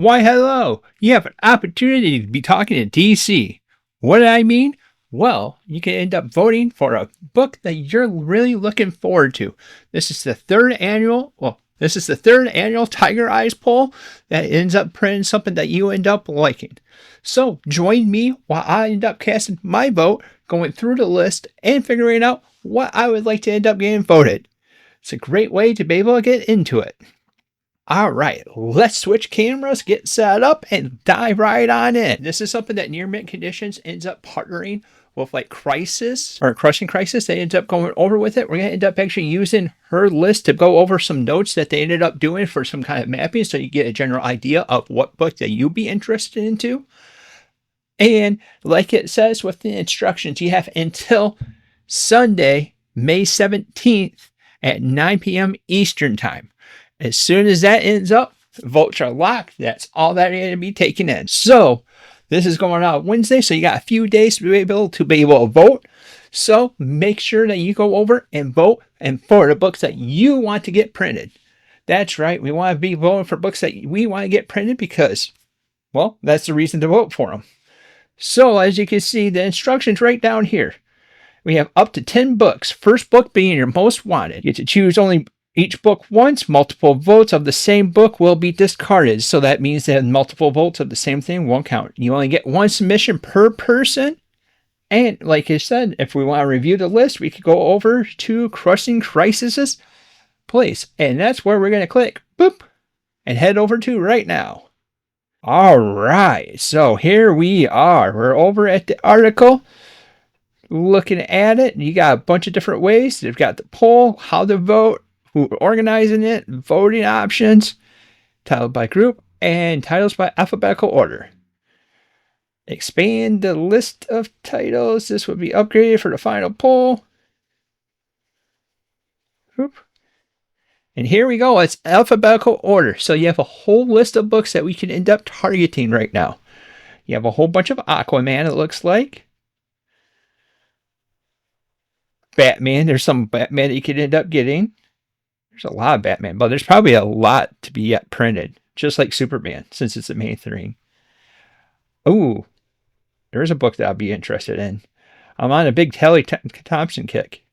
Why, hello! You have an opportunity to be talking to DC. What do I mean? Well, you can end up voting for a book that you're really looking forward to. This is the third annual Tiger Eyes poll that ends up printing something that you end up liking. So join me while I end up casting my vote, going through the list and figuring out what I would like to end up getting voted. It's a great way to be able to get into it. All right, let's switch cameras, get set up, and dive right on in. This is something that Near Mint Conditions ends up partnering with like Crisis or Crushing Crisis. They end up going over with it. We're going to end up actually using her list to go over some notes that they ended up doing for some kind of mapping so you get a general idea of what book that you'd be interested into. And like it says with the instructions, you have until Sunday, May 17th at 9 p.m. Eastern Time. As soon as that ends up, votes are locked. That's all that you're going to be taking in. So this is going out Wednesday, so you got a few days to be able to vote. So make sure that you go over and vote and for the books that you want to get printed. That's right. We want to be voting for books that we want to get printed because, well, that's the reason to vote for them. So as you can see, the instructions right down here. We have up to 10 books. First book being your most wanted. You get to choose only each book once. Multiple votes of the same book will be discarded. So that means that multiple votes of the same thing won't count. You only get one submission per person. And like I said, if we want to review the list, we could go over to Crushing Crisis place. And that's where we're going to click, boop, and head over to right now. All right. So here we are. We're over at the article. Looking at it, you got a bunch of different ways. They've got the poll, how to vote, who organizing it, voting options, titled by group, and titles by alphabetical order. Expand the list of titles. This would be upgraded for the final poll. Whoop. And here we go. It's alphabetical order. So you have a whole list of books that we can end up targeting right now. You have a whole bunch of Aquaman, it looks like. Batman. There's some Batman that you could end up getting. There's a lot of Batman, but there's probably a lot to be yet printed, just like Superman, since it's the main thing. Oh, there's a book that I'll be interested in. I'm on a big Kelly Thompson kick.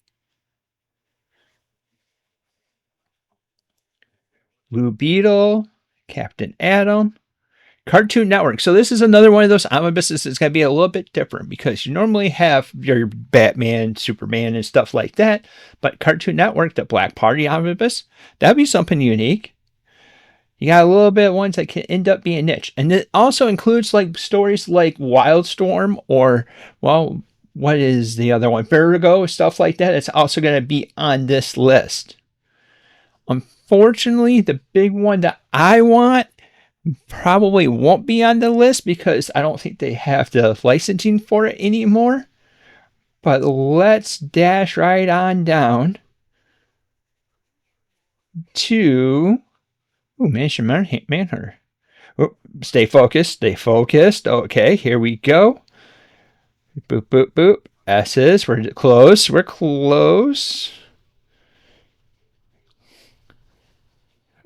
Blue Beetle, Captain Atom, Cartoon Network. So this is another one of those omnibuses that's going to be a little bit different because you normally have your Batman, Superman, and stuff like that. But Cartoon Network, the Black Party omnibus, that'd be something unique. You got a little bit of ones that can end up being niche. And it also includes like stories like Wildstorm or, well, what is the other one? Vertigo, stuff like that. It's also going to be on this list. Unfortunately, the big one that I want probably won't be on the list because I don't think they have the licensing for it anymore. But let's dash right on down to Mansion Manhunter. Oh, stay focused, stay focused. Okay, here we go. Boop, boop, boop. S's, we're close, we're close.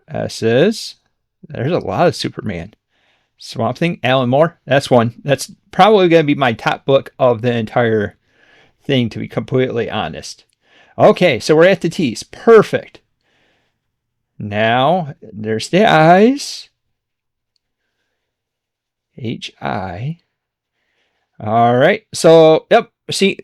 S's. There's a lot of Superman. Swamp Thing, Alan Moore. That's one. That's probably going to be my top book of the entire thing, to be completely honest. Okay, so we're at the T's. Perfect. Now, there's the I's. H-I. All right. So, yep. See,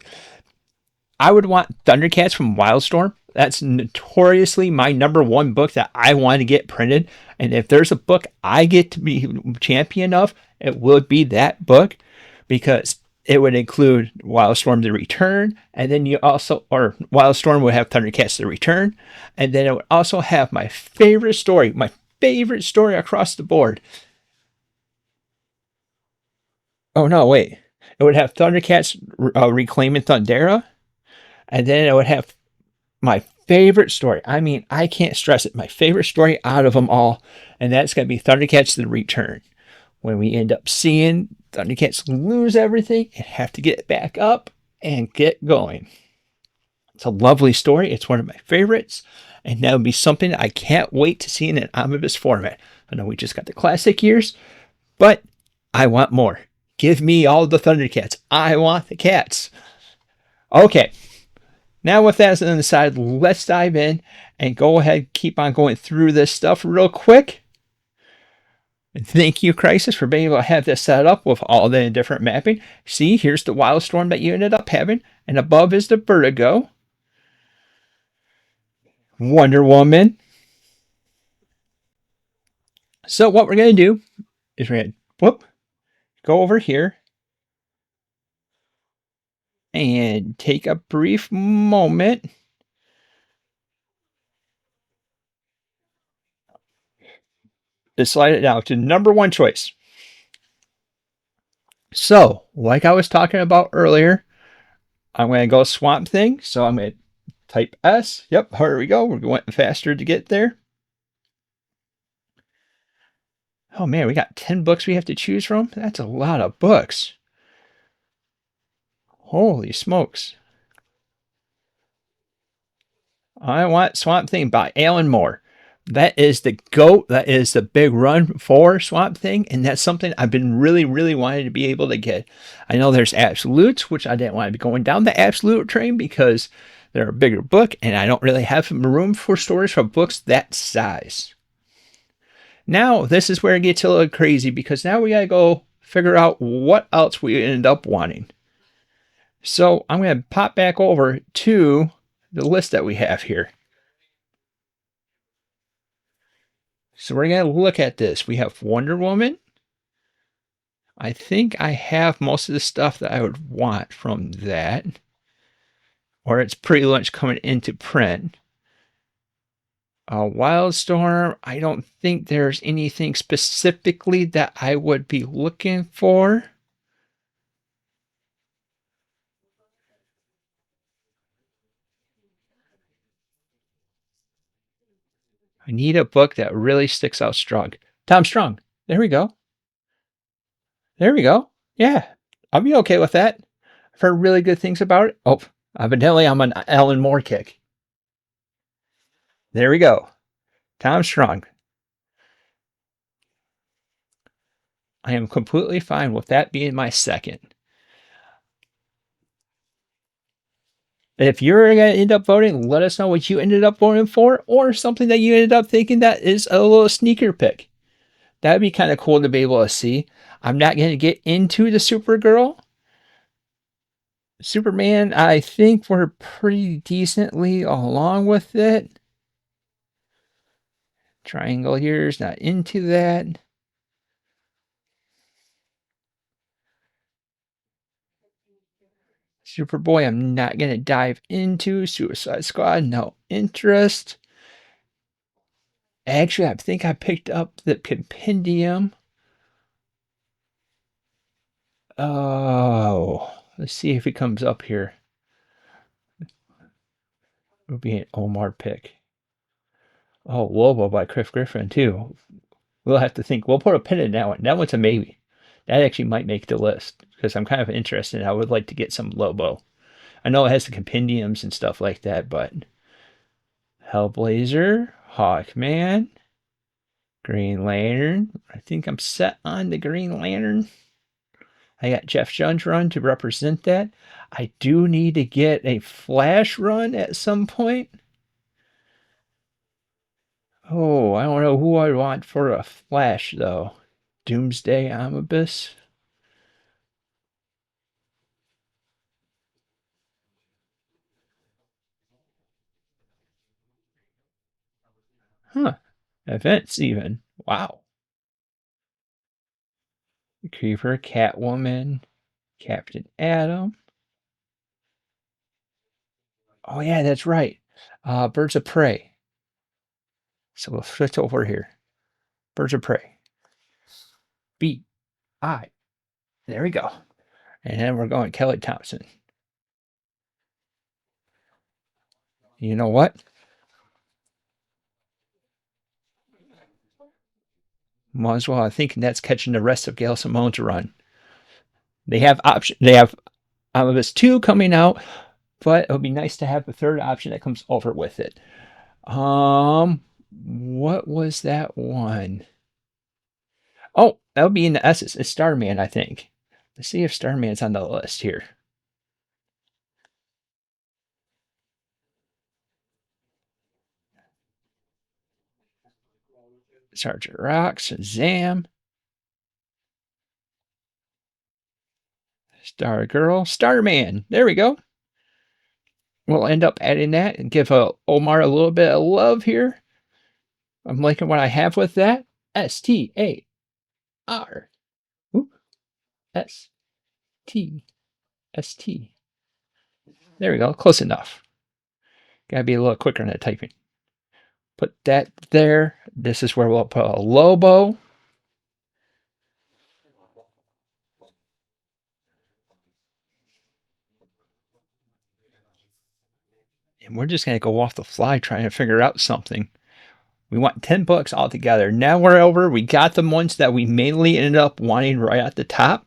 I would want Thundercats from Wildstorm. That's notoriously my number one book that I want to get printed. And if there's a book I get to be champion of, it would be that book because it would include Wildstorm The Return. And then Wildstorm would have Thundercats The Return. And then it would also have my favorite story across the board. Oh, no, wait. It would have Thundercats Reclaiming Thundera. And then it would have my favorite story. I mean, I can't stress it. My favorite story out of them all. And that's going to be Thundercats The Return. When we end up seeing Thundercats lose everything and have to get it back up and get going. It's a lovely story. It's one of my favorites. And that would be something I can't wait to see in an omnibus format. I know we just got the classic years, but I want more. Give me all the Thundercats. I want the cats. Okay, now with that as an aside, let's dive in and go ahead and keep on going through this stuff real quick. And thank you, Crisis, for being able to have this set up with all the different mapping. See, here's the Wildstorm that you ended up having, and above is the Vertigo. Wonder Woman. So what we're going to do is we're going to go over here and take a brief moment to slide it down to number one choice. So, like I was talking about earlier, I'm going to go Swamp Thing. So I'm going to type S. Yep, here we go. We're going faster to get there. Oh man, we got 10 books we have to choose from. That's a lot of books. Holy smokes. I want Swamp Thing by Alan Moore. That is the GOAT. That is the big run for Swamp Thing. And that's something I've been really, really wanting to be able to get. I know there's Absolutes, which I didn't want to be going down the Absolute train because they're a bigger book. And I don't really have room for storage for books that size. Now, this is where it gets a little crazy because now we got to go figure out what else we end up wanting. So I'm going to pop back over to the list that we have here. So we're going to look at this. We have Wonder Woman. I think I have most of the stuff that I would want from that. Or it's pretty much coming into print. Wildstorm, I don't think there's anything specifically that I would be looking for. I need a book that really sticks out strong. Tom Strong. There we go. There we go. Yeah, I'll be okay with that. I've heard really good things about it. Oh, evidently I'm an Alan Moore kick. There we go. Tom Strong. I am completely fine with that being my second. If you're going to end up voting, let us know what you ended up voting for or something that you ended up thinking that is a little sneaker pick. That'd be kind of cool to be able to see. I'm not going to get into the Supergirl. Superman, I think we're pretty decently along with it. Triangle here is not into that. Superboy, I'm not going to dive into. Suicide Squad, no interest. Actually, I think I picked up the compendium. Oh, let's see if it comes up here. It'll be an Omar pick. Oh, Lobo by Cliff Griffin, too. We'll have to think. We'll put a pin in that one. That one's a maybe. That actually might make the list because I'm kind of interested. I would like to get some Lobo. I know it has the compendiums and stuff like that, but Hellblazer, Hawkman, Green Lantern. I think I'm set on the Green Lantern. I got Jeff Johns run to represent that. I do need to get a Flash run at some point. Oh, I don't know who I want for a Flash, though. Doomsday Omnibus. Huh. Events, even. Wow. Creeper, Catwoman, Captain Atom. Oh, yeah, that's right. Birds of Prey. So we'll switch over here. Birds of Prey. B-I. There we go. And then we're going Kelly Thompson. You know what? Might as well. I think that's catching the rest of Gail Simone's run. They have Omnibus 2 coming out, but it would be nice to have the third option that comes over with it. What was that one? Oh, that would be in the S's. It's Starman, I think. Let's see if Starman's on the list here. Sergeant Rock, Shazam, Stargirl, Starman. There we go. We'll end up adding that and give Omar a little bit of love here. I'm liking what I have with that. S-T-A-R. S-T-S-T. There we go. Close enough. Gotta be a little quicker on that typing. Put that there. This is where we'll put a Lobo. And we're just going to go off the fly trying to figure out something. We want 10 books altogether. Now we're over. We got the ones that we mainly ended up wanting right at the top.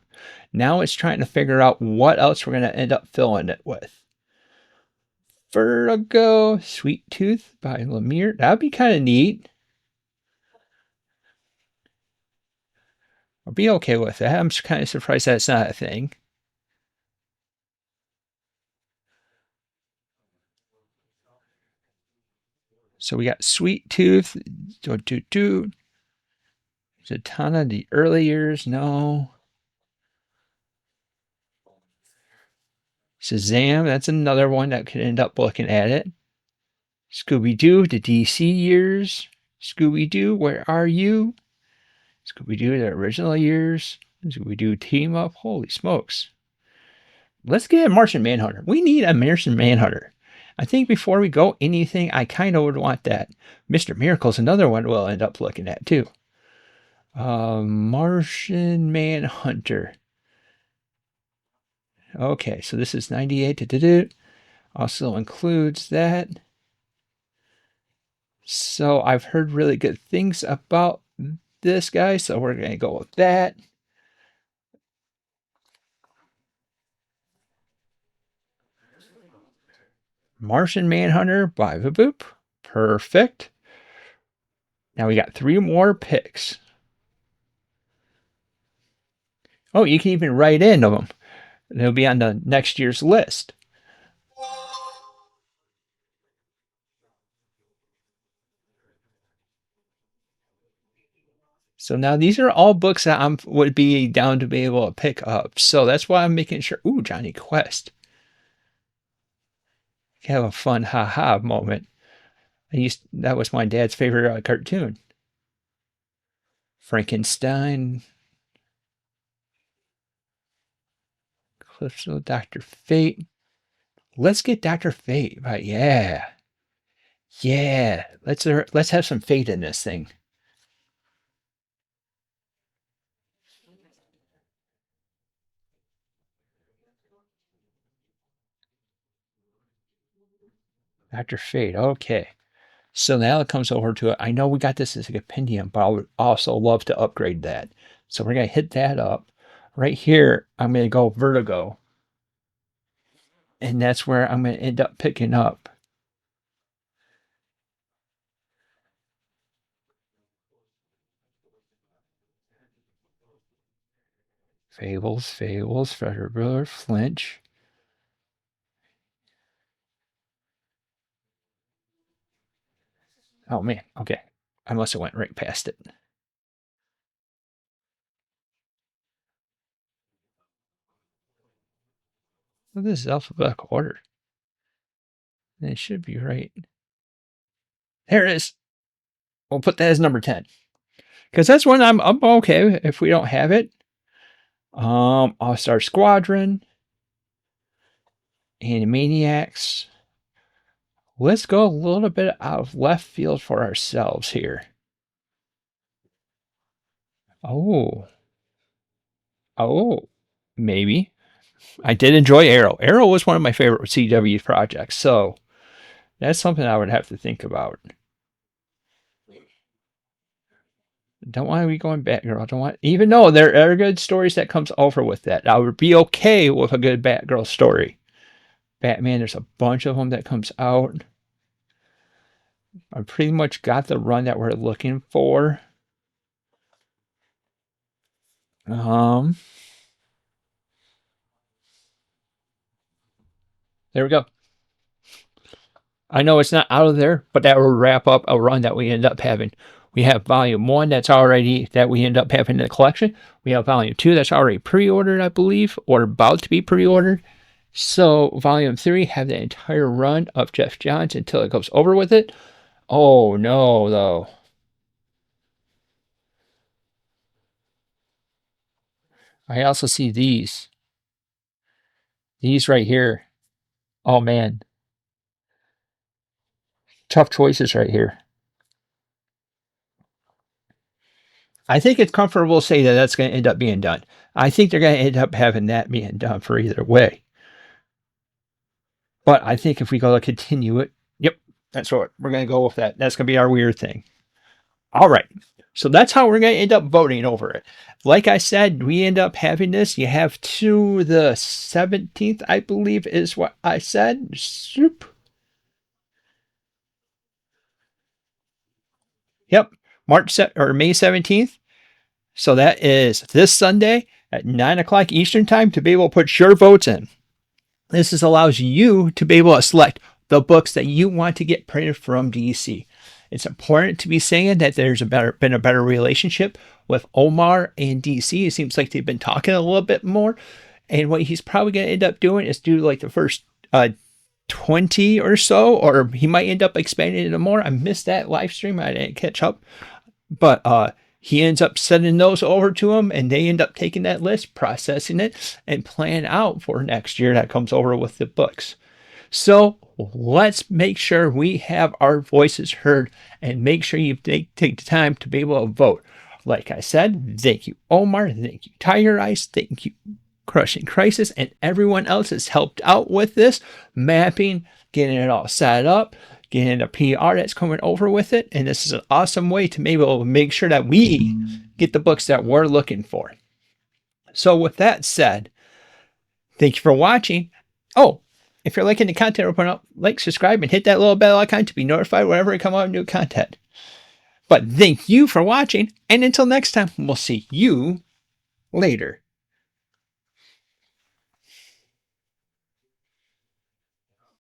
Now it's trying to figure out what else we're going to end up filling it with. Vertigo, Sweet Tooth by Lemire. That would be kind of neat. I'll be okay with that. I'm kind of surprised that's not a thing. So we got Sweet Tooth. Zatanna, the early years, no. Shazam, that's another one that could end up looking at it. Scooby-Doo, the DC years. Scooby-Doo, where are you? Scooby-Doo, the original years. Scooby-Doo team up. Holy smokes. Let's get a Martian Manhunter. We need a Martian Manhunter. I think before we go anything, I kind of would want that. Mr. Miracle's another one we'll end up looking at too. Martian Manhunter. Okay, so this is 98. Also includes that. So I've heard really good things about this guy, so we're going to go with that. Martian Manhunter by Boop. Perfect. Now we got 3 more picks. Oh, you can even write in them. They'll be on the next year's list. So now these are all books that I would be down to be able to pick up. So that's why I'm making sure. Ooh, Johnny Quest. Have a fun ha-ha moment. That was my dad's favorite cartoon. Frankenstein. Calypso, Dr. Fate. Let's get Dr. Fate. Right, yeah. Yeah. Let's have some fate in this thing. Dr. Fate. Okay. So now it comes over to it. I know we got this as a compendium, but I would also love to upgrade that. So we're going to hit that up. Right here, I'm going to go Vertigo. And that's where I'm going to end up picking up. Fables, Federer, Flinch. Oh man, okay. I must have went right past it. Well, this is alphabetical order. And it should be right. There it is. We'll put that as number 10. Because that's when I'm okay if we don't have it. All-Star Squadron. Animaniacs. Let's go a little bit out of left field for ourselves here. Oh, maybe. I did enjoy Arrow. Arrow was one of my favorite CW projects, so that's something I would have to think about. Don't want to be going Batgirl. Don't want, even though there are good stories that comes over with that. I would be okay with a good Batgirl story. Batman, there's a bunch of them that comes out. I pretty much got the run that we're looking for. There we go. I know it's not out of there, but that will wrap up a run that we end up having. We have volume 1 that we end up having in the collection. We have volume 2 that's already pre-ordered, I believe, or about to be pre-ordered. So volume 3 have the entire run of Jeff Johns until it goes over with it. Oh no, though. I also see these. These right here. Oh man. Tough choices right here. I think it's comfortable to say that that's going to end up being done. I think they're going to end up having that being done for either way. But I think if we go to continue it, yep, that's what we're going to go with that. That's going to be our weird thing. All right. So that's how we're going to end up voting over it. Like I said, we end up having this. You have to the 17th, I believe is what I said. Soup. Yep. May 17th. So that is this Sunday at 9 o'clock Eastern time to be able to put your votes in. This allows you to be able to select the books that you want to get printed from DC. It's important to be saying that there's been a better relationship with Omar and DC. It seems like they've been talking a little bit more. And what he's probably going to end up doing is do like the first 20 or so, or he might end up expanding it more. I missed that live stream. I didn't catch up. But he ends up sending those over to him, and they end up taking that list, processing it, and plan out for next year that comes over with the books. So let's make sure we have our voices heard and make sure you take the time to be able to vote. Like I said, thank you, Omar. Thank you, Tiger Eyes. Thank you, Crushing Crisis, and everyone else has helped out with this mapping, getting it all set up, getting a PR that's coming over with it. And this is an awesome way to maybe make sure that we get the books that we're looking for. So with that said, thank you for watching. Oh, if you're liking the content we're putting up, like, subscribe, and hit that little bell icon to be notified whenever we come out with new content. But thank you for watching, and until next time, we'll see you later.